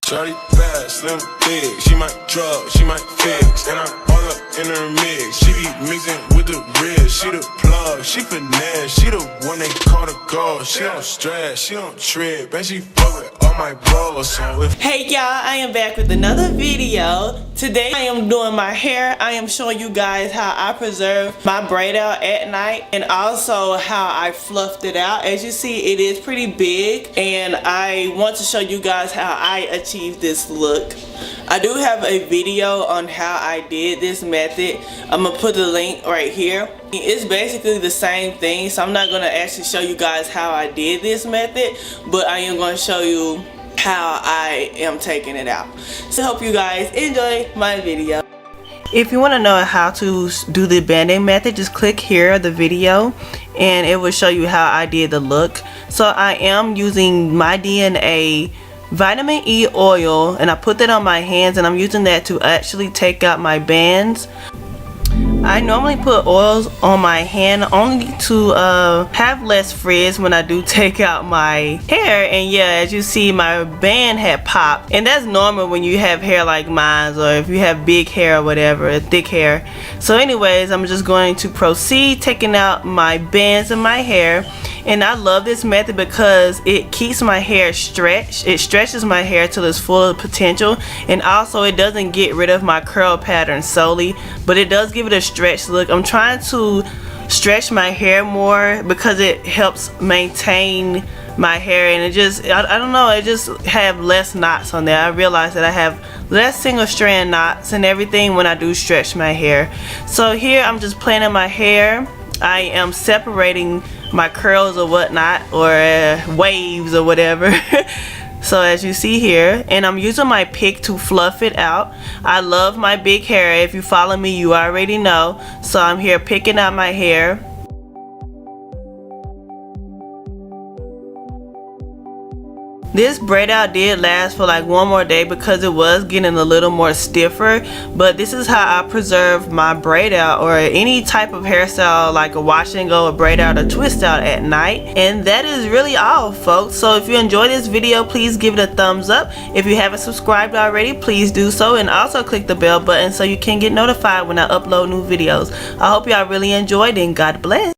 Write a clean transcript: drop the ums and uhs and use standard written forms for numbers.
Shawty bad, slim, thick. She might drug, she might fix. And I'm all up in her mix. She be mixing with the ribs. She the plug, she finesse. She the one they call the girl. She don't stress, she don't trip. And she fuck with all my bros. So if hey y'all, I am back with another video. Today I am doing my hair. I am showing you guys how I preserve my braid out at night, and also how I fluffed it out. As you see, it is pretty big, and I want to show you guys how I achieved this look. I do have a video on how I did this method. I'm gonna put the link right here. It's basically the same thing, so I'm not gonna actually show you guys how I did this method, but I am gonna show you how I am taking it out. So I hope you guys enjoy my video. If you want to know how to do the banding method, just click here, the video, and it will show you how I did the look. So I am using my DNA vitamin E oil, and I put that on my hands, and I'm using that to actually take out my bands. I normally put oils on my hand only to have less frizz when I do take out my hair. And yeah, as you see, my band had popped, and that's normal when you have hair like mine, or if you have big hair or whatever, thick hair. So anyways, I'm just going to proceed taking out my bands in my hair. And I love this method because it keeps my hair stretched. It stretches my hair to its full potential, and also it doesn't get rid of my curl pattern solely, but it does give it a stretch look. I'm trying to stretch my hair more because it helps maintain my hair, and it just, I don't know, it just have less knots on there. I realize that I have less single strand knots and everything when I do stretch my hair. So here I'm just planting my hair. I am separating my curls or whatnot, or waves or whatever. So as you see here, and I'm using my pick to fluff it out. I love my big hair. If you follow me, you already know. So I'm here picking out my hair. This braid out did last for like one more day because it was getting a little more stiffer, but this is how I preserve my braid out, or any type of hairstyle like a wash and go, a braid out, or twist out at night. And that is really all, folks. So if you enjoyed this video, please give it a thumbs up. If you haven't subscribed already, please do so, and also click the bell button so you can get notified when I upload new videos. I hope y'all really enjoyed, and God bless.